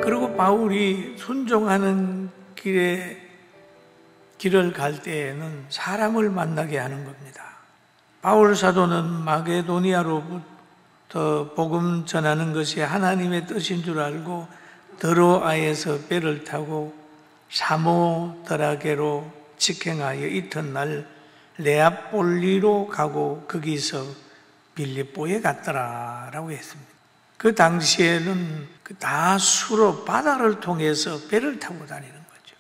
그리고 바울이 순종하는 길을 갈 때에는 사람을 만나게 하는 겁니다. 바울 사도는 마게도니아로부터 복음 전하는 것이 하나님의 뜻인 줄 알고 드로아에서 배를 타고 사모드라게로 직행하여 이튿날 네아폴리로 가고 거기서 빌립보에 갔더라라고 했습니다. 그 당시에는 다 수로 바다를 통해서 배를 타고 다니는 거죠.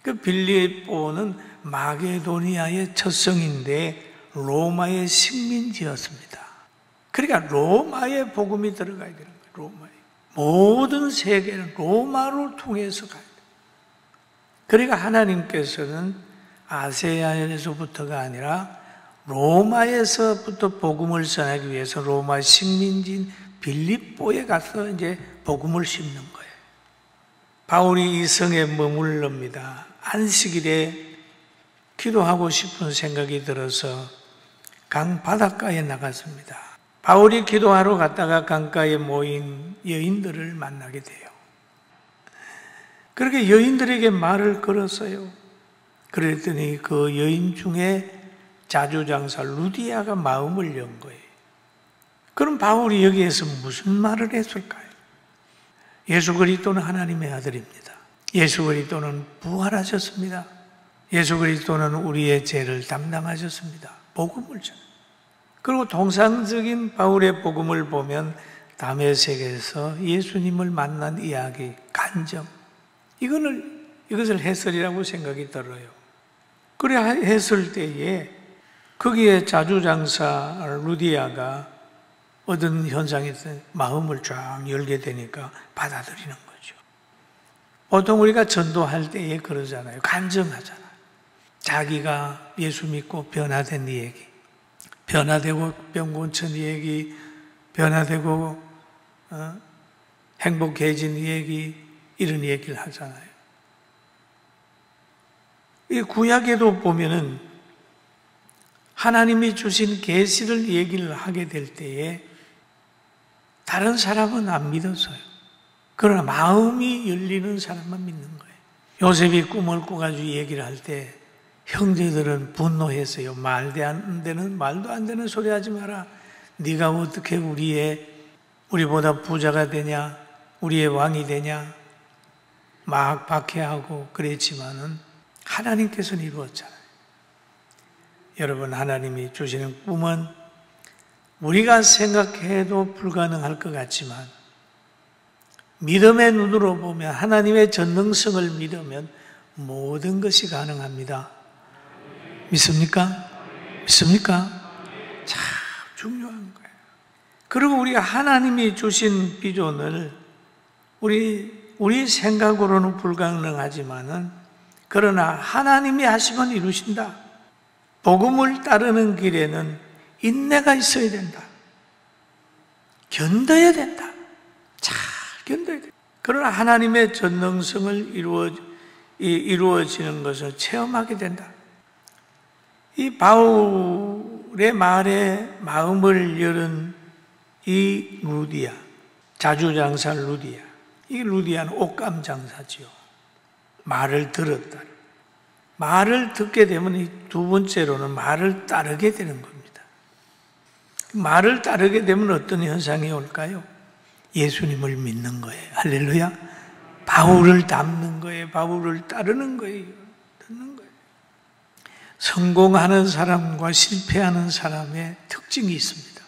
그 빌립보는 마게도니아의 첫 성인데 로마의 식민지였습니다. 그러니까 로마의 복음이 들어가야 되는 거예요. 로마에. 모든 세계는 로마를 통해서 가야 돼요. 그러니까 하나님께서는 아세아에서부터가 아니라 로마에서부터 복음을 전하기 위해서 로마 식민지인 빌립보에 가서 이제 복음을 심는 거예요. 바울이 이 성에 머물릅니다. 안식일에 기도하고 싶은 생각이 들어서 강 바닷가에 나갔습니다. 바울이 기도하러 갔다가 강가에 모인 여인들을 만나게 돼요. 그렇게 여인들에게 말을 걸었어요. 그랬더니 그 여인 중에 자주장사 루디아가 마음을 연 거예요. 그럼 바울이 여기에서 무슨 말을 했을까요? 예수 그리스도는 하나님의 아들입니다. 예수 그리스도는 부활하셨습니다. 예수 그리스도는 우리의 죄를 담당하셨습니다. 복음을 전해요. 그리고 통상적인 바울의 복음을 보면 다메섹에서 예수님을 만난 이야기, 간증, 이것을 해설이라고 생각이 들어요. 그래 했을 때에 거기에 자주장사 루디아가 어떤 현상이 있어요. 마음을 쫙 열게 되니까 받아들이는 거죠. 보통 우리가 전도할 때에 그러잖아요. 간증하잖아요. 자기가 예수 믿고 변화된 얘기, 변화되고 병 고친 얘기, 변화되고 행복해진 얘기, 이런 얘기를 하잖아요. 이 구약에도 보면은 하나님이 주신 계시를 얘기를 하게 될 때에 다른 사람은 안 믿었어요. 그러나 마음이 열리는 사람만 믿는 거예요. 요셉이 꿈을 꾸가지고 얘기를 할 때 형제들은 분노했어요. 말도 안 되는 소리 하지 마라. 네가 어떻게 우리보다 부자가 되냐, 우리의 왕이 되냐, 막 박해하고 그랬지만은 하나님께서는 이루었잖아요. 여러분, 하나님이 주시는 꿈은 우리가 생각해도 불가능할 것 같지만 믿음의 눈으로 보면, 하나님의 전능성을 믿으면 모든 것이 가능합니다. 믿습니까? 믿습니까? 참 중요한 거예요. 그리고 우리가 하나님이 주신 비전을 우리 생각으로는 불가능하지만은 그러나 하나님이 하시면 이루신다. 복음을 따르는 길에는 인내가 있어야 된다. 견뎌야 된다. 잘 견뎌야 된다. 그러나 하나님의 전능성을 이루어지는 것을 체험하게 된다. 이 바울의 말에 마음을 열은 이 루디아, 자주장사 루디아. 이 루디아는 옷감 장사지요. 말을 들었다. 말을 듣게 되면 두 번째로는 말을 따르게 되는 겁니다. 말을 따르게 되면 어떤 현상이 올까요? 예수님을 믿는 거예요. 할렐루야. 바울을 닮는 거예요. 바울을 따르는 거예요. 듣는 거예요. 성공하는 사람과 실패하는 사람의 특징이 있습니다.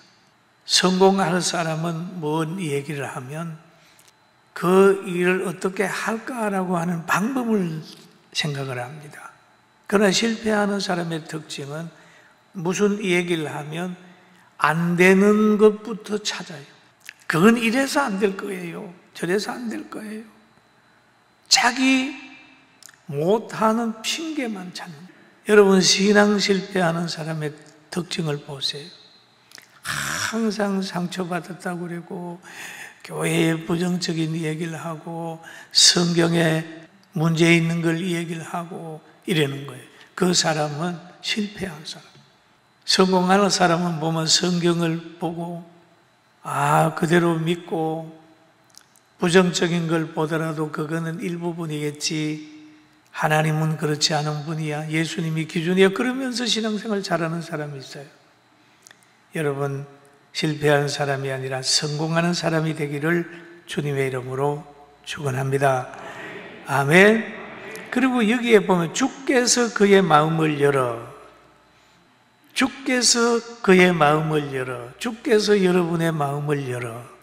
성공하는 사람은 뭔 얘기를 하면 그 일을 어떻게 할까라고 하는 방법을 생각을 합니다. 그러나 실패하는 사람의 특징은 무슨 얘기를 하면 안 되는 것부터 찾아요. 그건 이래서 안 될 거예요. 저래서 안 될 거예요. 자기 못하는 핑계만 찾는 거예요. 여러분, 신앙 실패하는 사람의 특징을 보세요. 항상 상처받았다고 그러고 교회에 부정적인 얘기를 하고 성경에 문제 있는 걸 얘기를 하고 이러는 거예요. 그 사람은 실패한 사람. 성공하는 사람은 보면 성경을 보고 그대로 믿고, 부정적인 걸 보더라도 그거는 일부분이겠지, 하나님은 그렇지 않은 분이야, 예수님이 기준이야, 그러면서 신앙생활 잘하는 사람이 있어요. 여러분, 실패하는 사람이 아니라 성공하는 사람이 되기를 주님의 이름으로 축원합니다. 아멘. 그리고 여기에 보면 주께서 그의 마음을 열어, 주께서 그의 마음을 열어, 주께서 여러분의 마음을 열어,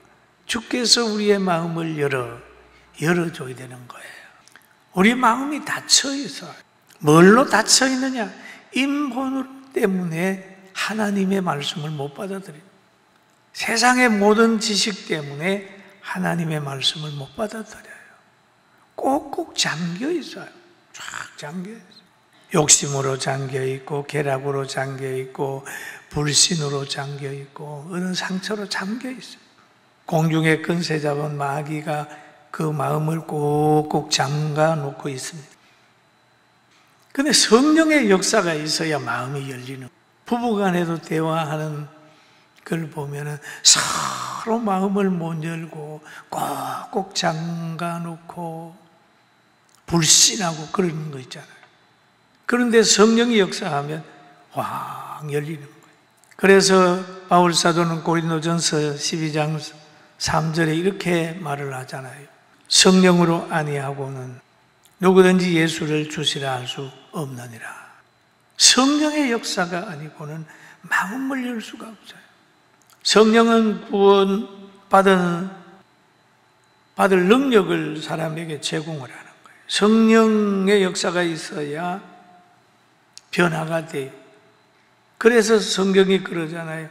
주께서 우리의 마음을 열어줘야 되는 거예요. 우리 마음이 닫혀 있어요. 뭘로 닫혀 있느냐? 인본 때문에 하나님의 말씀을 못 받아들여요. 세상의 모든 지식 때문에 하나님의 말씀을 못 받아들여요. 꼭꼭 잠겨 있어요. 쫙 잠겨 있어요. 욕심으로 잠겨 있고, 쾌락으로 잠겨 있고, 불신으로 잠겨 있고, 어느 상처로 잠겨 있어요. 공중에 근세 잡은 마귀가 그 마음을 꼭꼭 잠가 놓고 있습니다. 그런데 성령의 역사가 있어야 마음이 열리는. 부부간에도 대화하는 걸 보면은 서로 마음을 못 열고 꼭꼭 잠가 놓고 불신하고 그러는 거 있잖아요. 그런데 성령이 역사하면 확 열리는 거예요. 그래서 바울 사도는 고린도전서 12장 3절에 이렇게 말을 하잖아요. 성령으로 아니하고는 누구든지 예수를 주시라 할 수 없느니라. 성령의 역사가 아니고는 마음을 열 수가 없어요. 성령은 구원 받을 능력을 사람에게 제공을 하는 거예요. 성령의 역사가 있어야 변화가 돼요. 그래서 성경이 그러잖아요.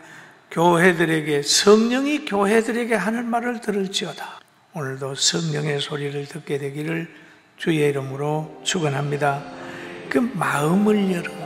교회들에게, 성령이 교회들에게 하는 말을 들을지어다. 오늘도 성령의 소리를 듣게 되기를 주의 이름으로 축원합니다. 그 마음을 열어.